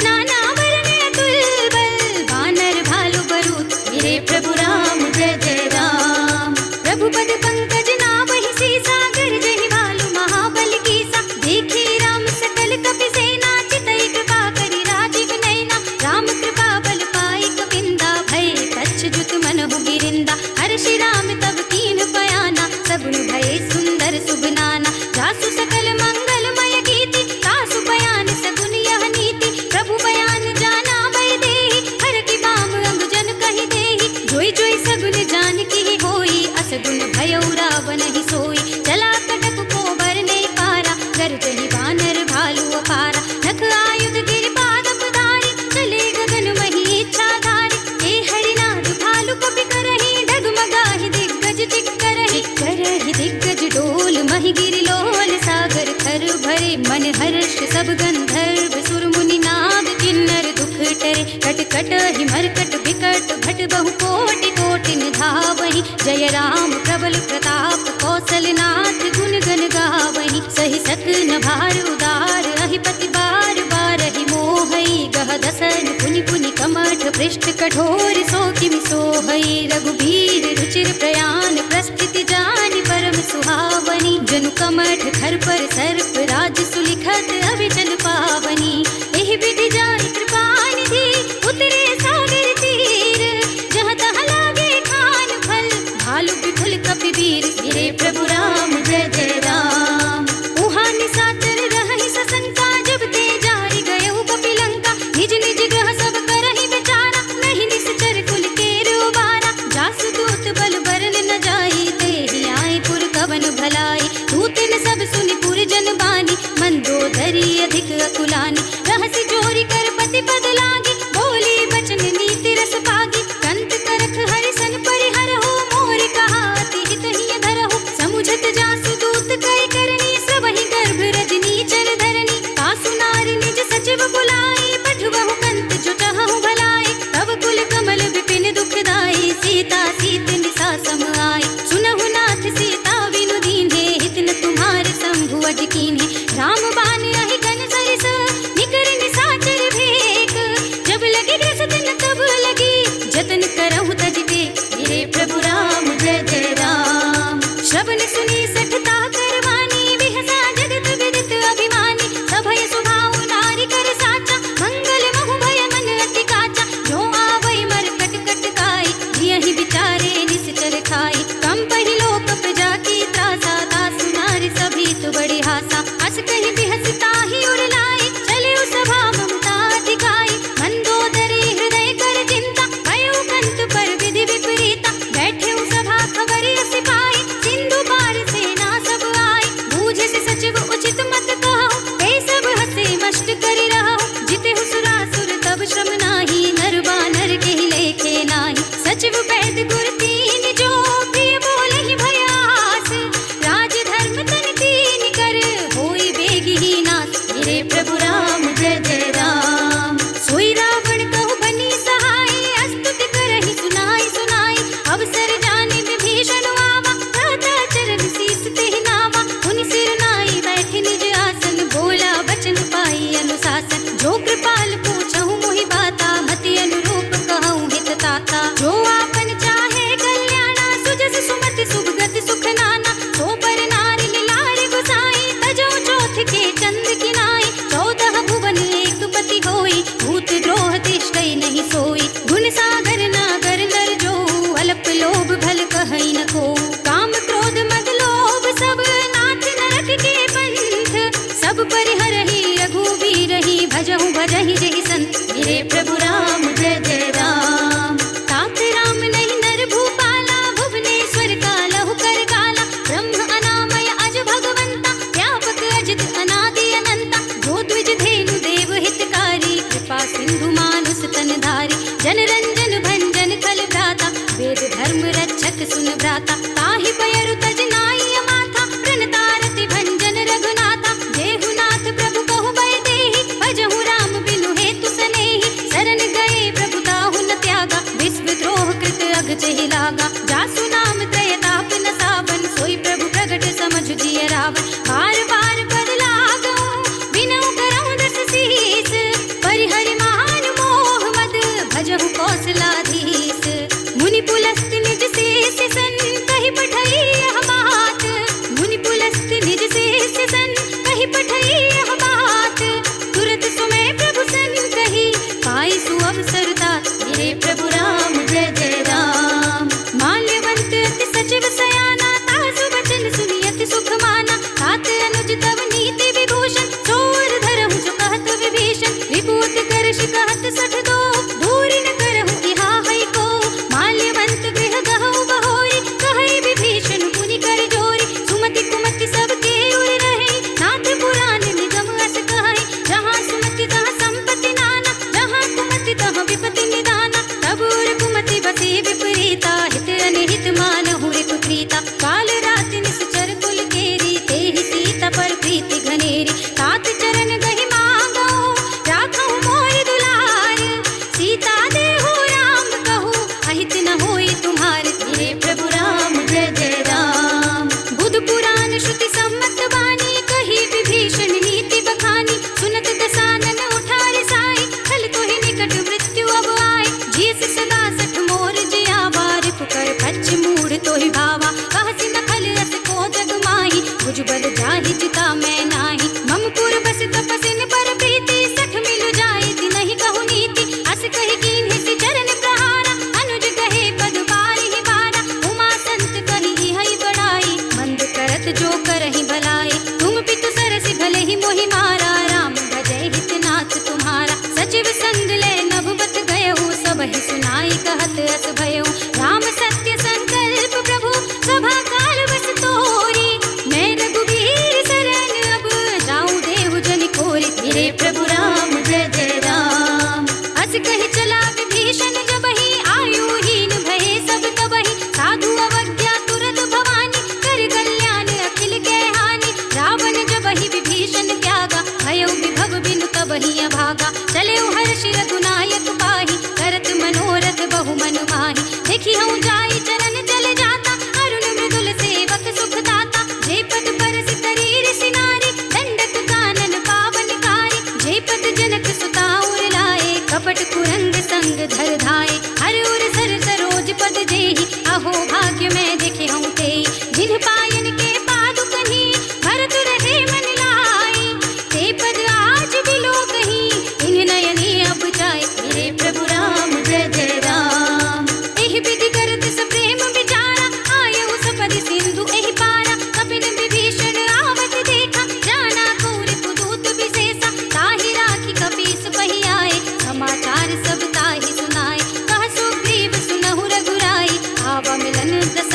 नाना वरण अतुल बल, वानर भालु बरूथ। मेरे प्रभु राम जय जय राम। प्रभु पद पंकज नावहि सीसा, गरजहि भालु महाबल कीसा। देखी राम सकल कपि सेना, चितई कृपा करि राजीव नैना। राम कृपा बल पाई कपिंदा, भय कच्छ मनहु गिरिंदा। हर्षि राम तब कीन बयाना, सगुन भय सुंदर सुबनाना। जासु सकल मंगलमय गीति, तासु बयान सगुन यह नीति। प्रभु बयान जाना भय देहि, हर की बाम अंग जन कहि देहि। जोई जोई सगुन जान की होई, असगुन भयउ रावण ही सोई। चला कटक को बरने पारा, गरजहि वानर भालु अपारा। नख आयुध गिरि पादप धारी, चले गगन मही इच्छाधारी। हे हरिनाथ भालु कपि करहि, डगमगाहि दिग्गज चिक्करहि। करहि दिग्गज डोल, महि गिरि लोल, सागर थर भरे। मन हर्ष सब गंधर्व, सुर मुनि नाग किन्नर दुख टरे। कट कट हि मरकट बिकट, भट बहु कोटि कोटि निधावहि। जय राम प्रबल प्रताप, कौशलनाथ गुण गण गावहि। सहि सकन भार उदार, अहिपति बार बारहि मोहई। गह दसन पुनि पुनि कमठ, पृष्ठ कठोर सो किमि सोहई। रघुबीर रुचिर प्रयाण, प्रस्थिति जानि परम सुहावनी। जनु कमठ खर पर सर्प, राज सुलिखत अविचल पावनी। एहि विधि जाहि कृपा निधि, उतरे सागर तीर। जहाँ तहाँ लागे खान फल, भालु विपुल कपिवीर। मेरे प्रभु राम जय जय राम। उहाँ निशाचर रहहि सशंका, जब ते जारि गयउ कपिलंका। निज निज ग्रह सब करहि विचारा, नहीं निश्चर कुल केर उबारा। जासु दूत बल बरन न जाई, तेहि आए पुर कवन भलाई। दूतन सब सुनि पुर जन बानी, मंदोदरी अधिक अकुलानी। रहसि जोरी कर पति पद लागी, बोली बचन नीति रस पागी। कंत करख हरिसन परिहरहु, मोर कहा अति हित हिय धरहु। समुझत जासु दूत कई करनी, सबहि गर्भ रजनी चर धरनी। तासु नारी निज सचिव बुलाई, पठवहु कंत जो चाहहु भलाई। तब कुल कमल विपिन दुखदाई, सीता सीत निसा सम आई। सुनहु नाथ सीता बिनु दीन्हे, हित न तुम्हारे शंभु अज कीन्हे। राम बान अहि गन सरिस, निकर निशाचर भेक। जब लगी ग्रस दिन तब लगी, जतन करहु तज टेक। मेरे प्रभु राम जय जय राम। श्रवण सुनी सठता करवानी, बिहसा जगत विदित अभिमानी। सभय सुभाव नारी कर साचा, मंगल महु भय मन अति काचा। जो आवै मर कट कट काई, जियहि विचारे निश्चर खाई। कंपहि लोक प्रजा की त्रासा, तासु नारी सभी तु बड़ी हासा। हस कहि बिहस ताहि उर लाई, चले सभा ममता दिखाई। मंदोदरी हृदय कर चिंता, भयउ कंत पर विधि विपरीता। बैठे सभा खबर अस पाई, सिंधु पार सेना सब आई। बूझे से सचिव उचित मत कहु, ते सब हसे मष्ट करि रहु। जिते सुरासुर तब श्रम नाही, नर बानर के ही लेखे नाही। सचिव वैद गुर तीन जो, प्रिय बोलहि भयास। राज धर्म तन तीन कर, होई बेगी ही नास। मेरे प्रभु राम जय जय राम। सोई रावण कहु बनी सहाय, अस्तुति करहि सुनाई सुनाई। अवसर जानि विभीषण आवा, दाता चरण शीस तेहि नावा। उनि सिर नाई बैठे निज आसन, बोला बचन पाई अनुशासन। जो कृपाल पूछहु मोहि बाता, मति अनुरूप कहऊँ हित ताता। जो आपन चाहे कल्याणा, सुजस सुमति सुभगति सुख नाना। सो पर नारी लारि गुसाई, तजौ चौथ के चंद किनाई। 14 भुवन एक पति होई, भूत द्रोह तिष्ठै नहीं सोई। गुण सागर नागर नर जो, अल्प लोभ भल कहै न को। काम क्रोध मद लोभ सब, नाथ नरक के पंथ। सब परिहरहि रघुवीरहि, भजहु भजहि जहि संत। मेरे प्रभु राम जय जय राम। तात राम नहीं नर धर्म रक्षक सुन भ्राता, ताहि पयरु तज नाई माथा, प्रणतारति भंजन रघुनाथा। जेहुनाथ प्रभु कहु बय देहि, भजहु राम बिनु हेतु सनेहि। शरण गए प्रभु ताहु न त्यागा, विश्व द्रोह कृत अघ चहि लागा। जासु नाम त्रय ताप न सावन, सोई प्रभु प्रगट समझ जिय रावण। बार बार पद लागऊं, बिनऊ करऊं दस सीस, परिहरि मान मोह मद, भजहु कौशलाधीश। मुनि पुलस्त निज शेष सन, कहि पठई यह बात। मुनि पुलस्त निज शेष सन, कहि पठई यह बात। तुरत सुमय प्रभु सन कही, पाई सुअवसर तात। हे प्रभु राम जय जय राम। माल्यवंत अति सचिव सयाना, तासु वचन सुनि अति सुख माना। तात अनुज तव नीति विभूषण, चोर धरहु जो कहत विभीषण। विभूति करश कहत सठ दो, दूरि न करहु इहा है को। माल्यवंत गृह गहु बहोरी, कहै विभीषण पुनि कर जोरी। सुमति कुमति सबके उर रहे, नाथ पुराण निगम अस कहै। जहाँ सुमति तहाँ संपत्ति नाना, जहाँ कुमति तहाँ विपत्ति निदाना। तब उर कुमति बसे विपरीता, हित अनहित मानहु रिपु प्रीता। काल राति निश्चर कुल केरी, तेहि सीता पर प्रीति घनेरी। तात चरण गहि मांगो, राखहु मोर दुलार। सीता देहु राम कहू, अहित न होई तुम्हार। हे प्रभु राम जय जय राम। बुध पुराण श्रुति सम्मत वाणी, कही विभीषण नीति बखानी। सुनत दसानन उठारे साई, खल तोहि निकट मृत्यु अब आए। जियस सदा सठ मोर जियावा, रिपुकर फच मूढ़ तोहि भावा। कहसि न खल रस को जग माही, भुजबल जाहि जिता मैं नाही। मम पुर बस तपसिन पर प्रीति, सठ मिलु जाए तिनहि कहु नीति। अस कहि कीन्हि चरण प्रहारा, अनुज कहे पद बारिहि बारा। उमा संत कहि हई बड़ाई, मंद करत जो करहि भलाई। तुम पितु सरसि भले ही मोहि मारा, राम भजै हित नाथ तुम्हारा। सचिव संग ले नभुबत गयहु, सबहि सुनाई कहत अस भयउ। राम सत्य संकल्प प्रभु, सभा काल बस तोरी। मैं रघुबीर शरण अब, जाऊं देहु जनि खोरी। हे प्रभु राम जय जय राम। अस कहि चला विभीषण जबहि, आयुहीन भये सब तबहि। साधु अवज्ञा तुरत भवानी, कर कल्याण अखिल के हानि। रावण जबहि विभीषण त्यागा, भयउ विभव बिनु तबहि अभागा। चलेउ हर्षि रघुनायक पाहि, करत मनोरथ बहु मन माहि। देखि हूँ जाई चरण चल जाता, अरुण मृदुल सेवक सुख दाता। जे पद परस करीर सिनारी, दंडक कानन पावनकारी। जे पद जनक सुता उर लाए, कपट कुरंग संग धर धाए। हर उर सर सरोज पद जेहि, अहो भाग्य मैं देखे हूँ तेहि। जिन पायन के पादुकहि, भरत रहे मन लाई। ते पद आज बिलो कहीं, इन नयनी अब जाए। हे प्रभु राम जय जय राम। एहि विधि करत सप्रेम विचारा, आयहु सपदि सिंधु एहि पारा। कपिन विभीषण आवत देखा, जाना कौरि पुदूत विशेषा। ताहि राखी कपीस पहि आए, समाचार सब ताहि सुनाए। कह सुग्रीव सुनहु रघुराई, आवा मिलन दस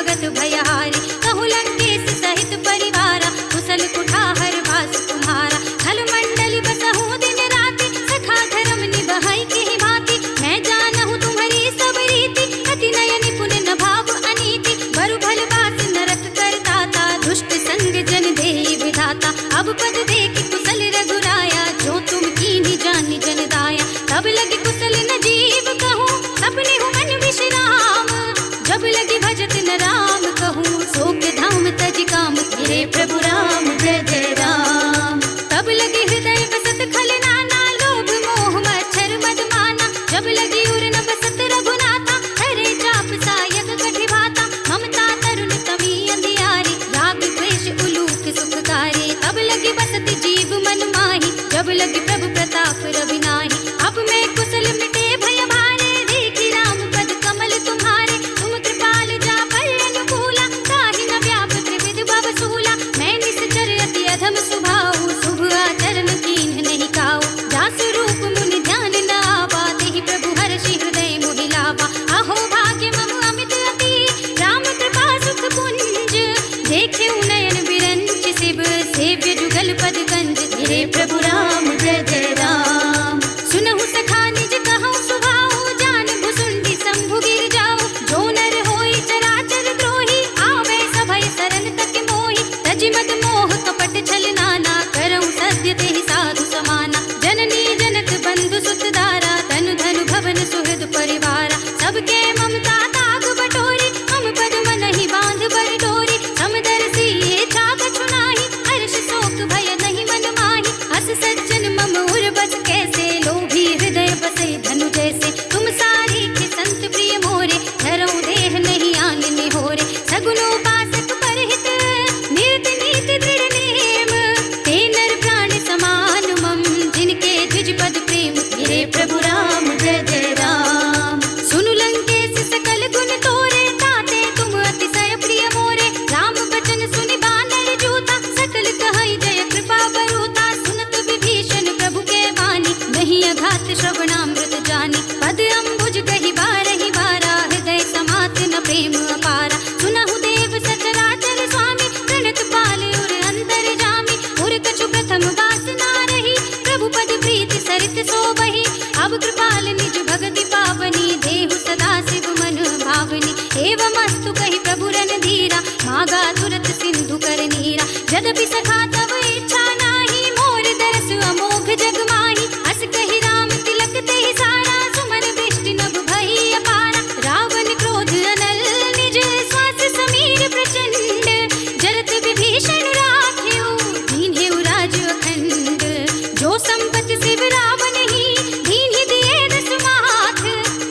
भगत भयहारी। कहु लंकेश सहित परिवारा, कुशल कुठार वास तुम्हारा। खल मंडल बसहु दिन राति, सखा धर्म निबहै किहि भांति। मैं जानहु तुम्हारी सब रीति, अति नय निपुण न भाव अनीति। बरु भल बास नरक करताता, दुष्ट संग जन देहि विधाता। अब पद देखि कुशल रघुराया, जो तुम कीन्ही जानि जन दाया। तब लगे कुशल न जीव कहूँ, सपने हूँ मन विश्राम। जब लगे भजत न राम कहूँ, शोक धाम तज काम। तेरे प्रभु राम जय जय राम। तब लगे हृदय बसत खल नाना, लोभ मोह मच्छर मद माना। जब लगी उर न बसत रघुनाथा, हरे चाप सायक कठि भाता। ममता तरुण तमी अंधियारी, राग द्वेष उलूक सुखकारी। तब लगी बसत जीव मन माही, जब लगी प्रभु प्रताप रवि नाही। अब मैं कुशल मिटे भय भारे, देखी राम पद कमल तुम्हारे। तुम कृपाल जा पर अनुकूला, ताहि न व्याप त्रिविध भव सूला। मैं निश्चर अति अधम स्वभाव, शुभ आचरण कीन्ह नहीं काऊ। जासु रूप मुनि ध्यान न आवा, तेहि प्रभु हर्षि हृदय मोहि लावा। अहो भाग्य मम अमित अति, राम कृपा सुख पुंज। देखे नयन बिरंच शिव, सेव्य जुगल पद कंज। तेरे प्रभु राम जय जय राम। सुनहु सखा निज कहूँ सुभाऊ, जान भुसुंडी शंभु गिर जाऊ। जो नर होई चराचर द्रोही, आवे सभय सरन तक मोहि। तजि मद मोह कपट छल नाना, करऊँ सत्य तेहि साधु समाना। जननी जनक बंधु सुत दारा, तनु धनु भवन सुहृद परिवारा। सबके ममता ताग बटोरी, मम पद मनहि बांध बर डोरी। समदर्शी ये छाग छुनाहि, हर्ष शोक भय नहीं मन माहि। हस सज्जन मम उर बस कैसे, लोभी हृदय बसे धनु जैसे। तुम सारी के संत प्रिय मोरे, धरऊँ देह नहीं आन निहोरे। सगुनोपासक परहित, नियत नीति दृढ़ नेम। ते नर प्राण समान मम, जिनके द्विज पद प्रेम। तेरे प्रभु राम जय जय राम। सुनु लंकेश सकल गुण तोरे, ताते तुम अतिशय प्रिय मोरे। राम बचन सुनि बानर जूता, सकल कहै जय कृपा बरूता। सुनत विभीषण प्रभु के वाणी, नहीं अघात श्रवणामृत जानी। पद अम्बुज गहि बारहि बारा, हृदय समात न प्रेम अपारा। सुनहु देव सचराचर स्वामी, प्रणत पाल उर अंतर जामी। उर कछु प्रथम वासना रही, प्रभु पद प्रीति सरित सोबहि। अब कृपाल निज भगति पावनी, देहु सदा शिव मन भावनी। एवमस्तु कहि प्रभु रणधीरा, मागा तुरत सिंधु कर नीरा। यद्यपि सखा तब इच्छा नाही, मोर दरस अमोघ जग माही। हस कहि राम तिलक तेहि सारा, सुमन वृष्टि नभ भई अपारा। रावण क्रोध अनल निज, श्वास समीर प्रचंड। जरत विभीषण राखेउ, दीन्हेउ राज अखंड। जो संपत शिव रावण ही, दीन्हि दिए दस माथ।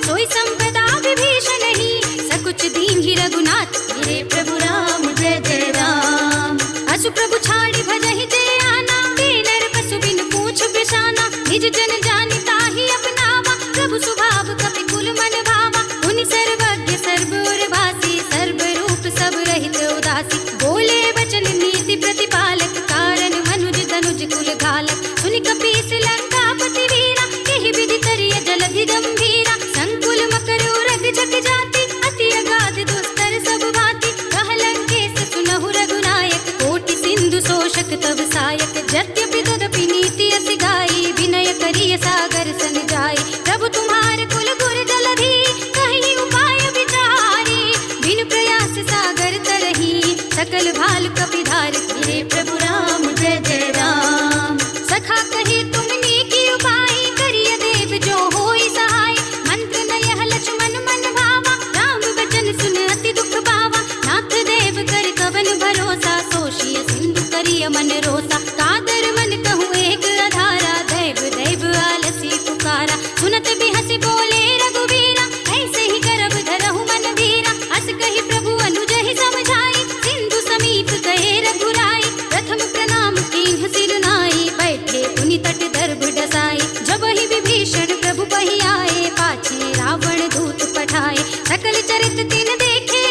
सोई संपदा विभीषण ही, सकुच दीन्हि रघुनाथ। तेरे प्रभु राम जय जय राम। असु प्रभु छाड़ी भजहि जय आना, नर पशु बिन पूछ बिशाना। निज जन जानि ताहि अपनावा, प्रभु स्वभाव कपि कुल मन भावा। मुनि सर्वज्ञ सर्व उर भासी, सर्व रूप सब रहित उदासी। बोले वचन नीति प्रतिपालक, कारण मनुज तनुज कुल घालक। सुनि कपीस लंकापति वीरा, एहि विधि करिय जलधि गंभीरा। संकुल मकर उरग जग जाति, अति अगाध दुस्तर सब भांति। कह लंकेश सुनहु रघुनायक, कोटि सिंधु शोषक तब सायक। यद्यपि तदपि नीति असि गाई, विनय करिय सागर सन जाई। प्रभु तुम्हार कुल गुर जलधि, कहीं उपाय विचारी। बिन प्रयास सागर तरही, सकल भाल कपिधार। तेरे प्रभु राम जय जय राम। सखा कही तुमने की उपाय, करिय देव जो होई सहाय। मंत्र नयह लक्ष्मण मन भावा, राम वचन सुन अति दुख पावा। नाथ देव कर कवन भरोसा, सोषिय सिंधु करिय मन रोसा। कादर मन कहूँ एक अधारा, दैव दैव आलसी पुकारा। सुनत भी हंसी बोले रघुवीरा, ऐसे ही करब धरहु मन धीरा। हस कही प्रभु अनुज ही समझाई, सिंधु समीप गए रघुराई। प्रथम प्रणाम कीन्ह सिर नाई, बैठे पुनि तट दर्भ डसाई। जब ही विभीषण प्रभु बहि आए, पाछे रावण दूत पठाए। सकल चरित तिन देखे,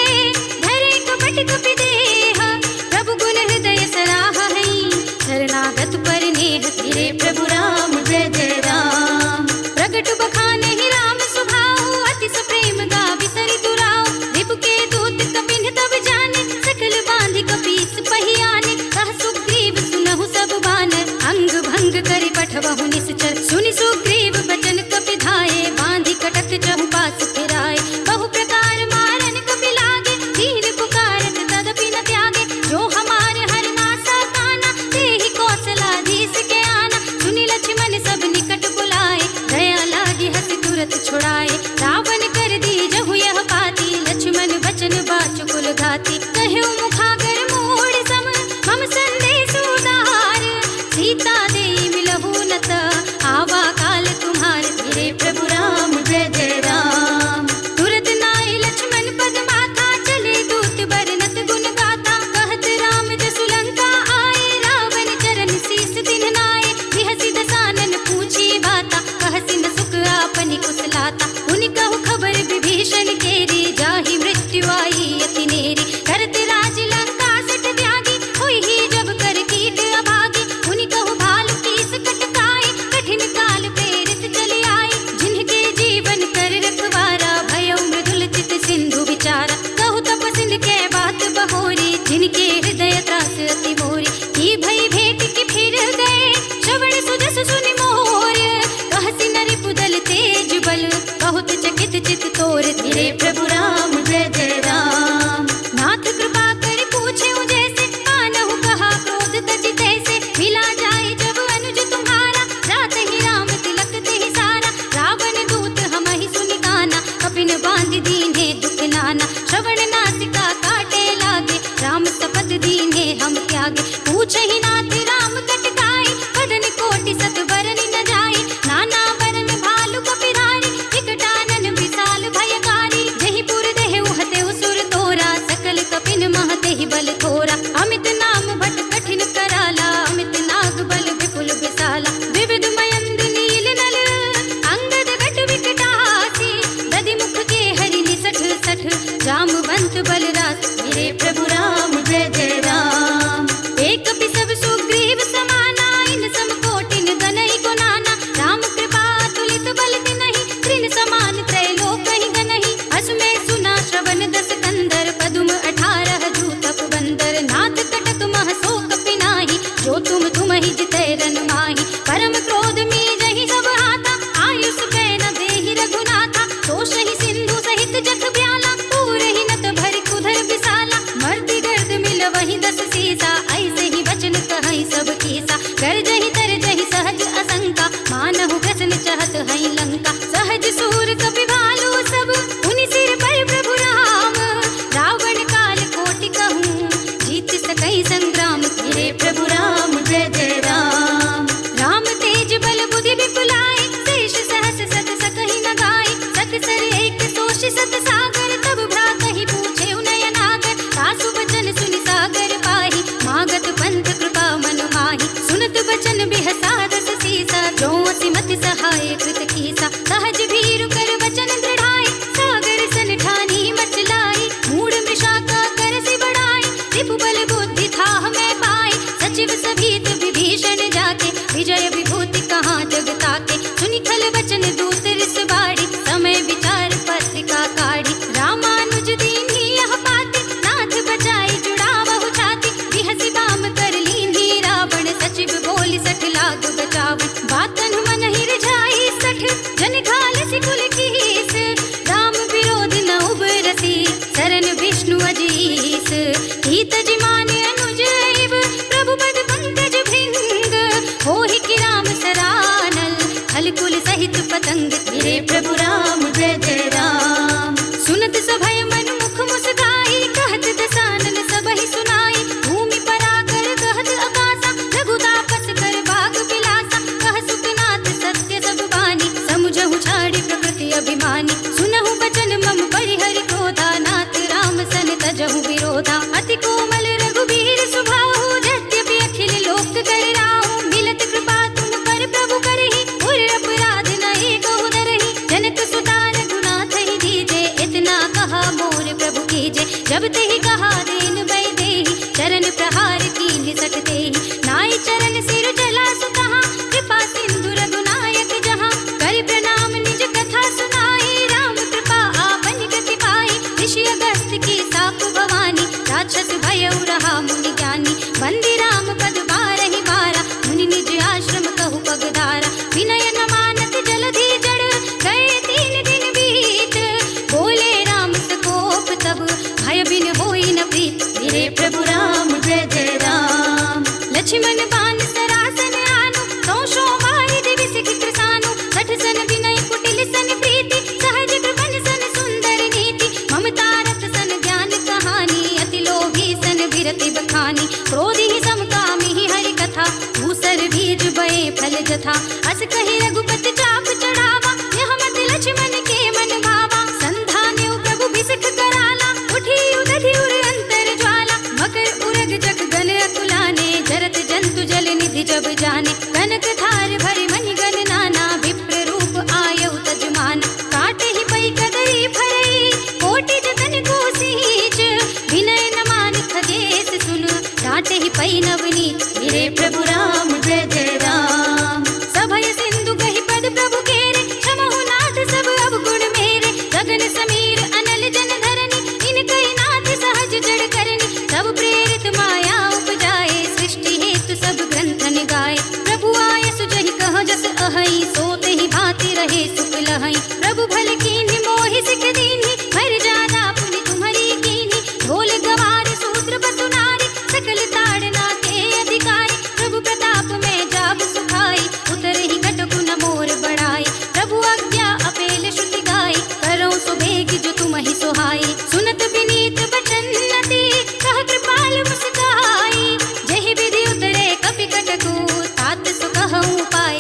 धरे कपट कपि देह। प्रभु गुण हृदय सराहा हई, शरणागत पर नेह। तेरे प्रभु राम जय जय राम। प्रगट बखाने ही राम स्वभाव, अति सप्रेम गा बिसरि दुराव। रिपु के दूत कपिन तब भंग करी पठवहु निश्चर, सुनि सुग्रीव बचन कपि धाये, बांधि कटक चहु पास फिराए। बहु प्रकार मारन कपि लागे, दीन पुकारत तदपि न त्यागे। जो हमारे हर नासा काना, तेहि कौशलाधीश के आना। सुनि लक्ष्मण सब निकट बुलाए, दया लागी हसि तुरत छुड़ाए। रावण कर दीजहु यह पाती, लक्ष्मण बचन बाचुकुल घाती। कह्यो मुखागर मोड़ सम, मम संदेश उदार। सीता देई मिलहु नत, आवा काल तुम्हार। धीरे प्रभु राम जय जय राम। तुरत नाई लक्ष्मण पद माथा, चले दूत बरनत गुण गाथा। कहत राम जसु लंका आए, रावण चरण शीस दिन नाए। बिहसि दसानन पूछी बाता, कहसि न सुख आपनि कुशलाता। उनि कहु खबर विभीषण केरी, जाहि मृत्यु आई अति नेरी। करत राज लंका सठ त्यागी, होइहि जब कर कीट अभागी। उनि कहु भाल कीस कटकाए, कठिन काल प्रेरित चली आए। जिनके जीवन कर रखवारा, भयउ मृदुल चित सिंधु विचारा। कहु तपसिन के बात बहोरी, जिनके हृदय त्रास अति मोरी। की भई भेंट की फिर गए, श्रवण सुजस सुनि मोर। कहसि नरि पुदल तेज बल, बहुत चकित चित तोर। धीरे प्रभु राम जय जय राम। नाथ कृपा कर पूछे जैसे, कानहु कहा क्रोध तजि तैसे। मिला जाए जब अनुज तुम्हारा, रात ही राम तिलक तेहि सारा। रावण दूत हमहि सुनि गाना, कपिन बांधि दीन्हे दुख नाना। श्रवण नासिका काटे लागे, राम शपथ दीन्हे हम त्यागे। पूछहि नाथ राम कटकाई, बदन कोटि सत बरनि न जाई। नाना बरन भालु कपिरारी, विकटानन विशाल भयकारी। जहि पुर देहु हतेउ सुर तोरा, सकल कपिन महतेहि बल थोरा। अमित नाम भट कठिन कराला, अमित नाग बल विपुल विशाला। विविध मयंद नील नल, अंगद गट विकटासी। दधि मुख के हरि निसठ सठ, जामवंत बलरास। मेरे प्रभु राम जय जय राम। एक कपि सब सुग्रीव समाना, इन सम कोटिन गनई गुनाना। राम कृपा तुलित बल तिनहि, तृण समान त्रैलोक ही गनहि। अस में सुना श्रवण दस कंदर, पदुम 18 जूतप बंदर। नाथ कटक मह सो कपि नाही, जो तुम ही जितै रन माही। परम क्रोध मीजहि सब हाथा, आयुष कै न देहि रघुनाथा। तोषहि सिंधु सहित जथ ब्याला, पूरहि नत भरि कुधर विशाला। मर्दि गर्द मिलवहि दस सीसा, ऐसे ही वचन कहै सब कीसा। गर्जहि तरजहि सहज असंका, मानहु ग्रसन चहत हई लंका। सहज सूर कपि भालु सब, उनि सिर पर प्रभु राम। रावण काल कोटि कहूँ, जीत सकै संग्राम। धीरे प्रभु राम जय जय राम। राम तेज बल बुद्धि विपुलाए, शेष सहस सत सकहि न गाए। सत सर एक सोष सत सागर, तब भ्रातहि पूछे नयनागर। सासु बचन सुनि सागर पाहि, मागत पंथ कृपा मन माहि। सुनत बचन बिहसा दस सीसा, जो असिमति सहाय कृत कीसा। सहज भीरु कर वचन दृढ़ाए, सागर सन ठानी मचलाई। मूढ़ मृषा का करसि बढ़ाई, रिपु बल बुद्धि थाह में पाए। सचिव सभीत विभीषण जाके, विजय विभूति कहाँ जग ताके। सुनि खल वचन दूत रिस बाड़ी, समय विचार पत्रिका काढ़ी। रामानुज दीन्ही यह पाती, नाथ बचाई जुड़ावहु छाती। बिहसि बाम कर लीन्ही रावण, सचिव बोलि सठ लाग बचावन। बातन मन ही रिझाई सठ, जन घाल सिकुल कीस। राम विरोध न उबरसी, शरण विष्णु अजीस। हित जिमान अनुज एव, प्रभु पद पंकज भृंग। होहि कि राम सरानल, खल कुल सहित पतंग। मेरे प्रभु राम जय जय राम। सुनत सभय मन मुख मुस्काई, कहत दसानन सबहि सुनाई। भूमि पराकर कहत आकाशा, रघु तापस कर बाग बिलासा। कह सुखनाथ सत्य सब बानी, समुझहु छाड़ी प्रकृति अभिमानी। सुनहु बचन मम परिहरि क्रोधा, नाथ राम सन तजहु विरोधा। अति कोमल रघुबीर सुभाहु, यद्यपि अखिल लोक कर राहु। मिलत कृपा तुम पर प्रभु करहि, उर अपराध न एको धरहि। जनक सुता रघुनाथ ही दीजे, इतना कहा मोर प्रभु कीजे। जब तेहि कहा देन भय देहि, चरण प्रहार कीन्हि सठ तेहि। नाई चरण सिर जला सुतहाँ, कृपा सिंधु रघुनायक जहाँ। कर प्रणाम निज कथा सुनाई, राम कृपा आपन गति पाई। ऋषि अगस्त्य की साप भवानी, राक्षस भयउ रहा मुनि ज्ञानी। बंदी राम पद बारहि बारा, मुनि निज आश्रम कहु फल बीज बए फल जथा। अस कहि रघुपति चाप चढ़ावा, यह मत लक्ष्मण के मन भावा। संधान्यो प्रभु बिसख कराला, उठी उदधि उर अंतर ज्वाला। मकर उरग जग गण अकुलाने, जरत जंतु जल निधि जब जाने। कनक थार भरि मनि गण नाना, विप्र रूप आयउ तजमान। काटे ही पै कदरी भरई, कोटि जतन को सींच। विनय न मान खगेश सुन, डांटे ही पै नवनीत। मेरे प्रभु राम जय जय राम। सभय सिंधु कहि पद प्रभु केरे, क्षमहु नाथ सब अवगुण मेरे। गगन समीर अनल जन धरनी, इनकहि नाथ सहज जड़ करनी। तब प्रेरित माया उपजाए, सृष्टि हेतु सब ग्रंथन गाए। प्रभु आय सुजहि कह जस अहै, सोते ही भांति रहे सुख लहै। प्रभु भल कीन्हि मोहि सिख दीन्हि, मर जाना पुनि तुम्हरी कीन्हि। ढोल गवार सूत्र बसु नारी, सकल ताड़ना के अधिकारी। प्रभु प्रताप में जाब सुखाई, उतरे ही कटकु न मोर बढ़ाई। प्रभु आज्ञा अपेल श्रुति गाई, करौ सुबेग जो तुमहि सोहाई। सुनत विनीत बचन नति, कह कृपाल मुस्काई। जहि विधि उतरे कपि कटकु, तात सु कहउँ पाई।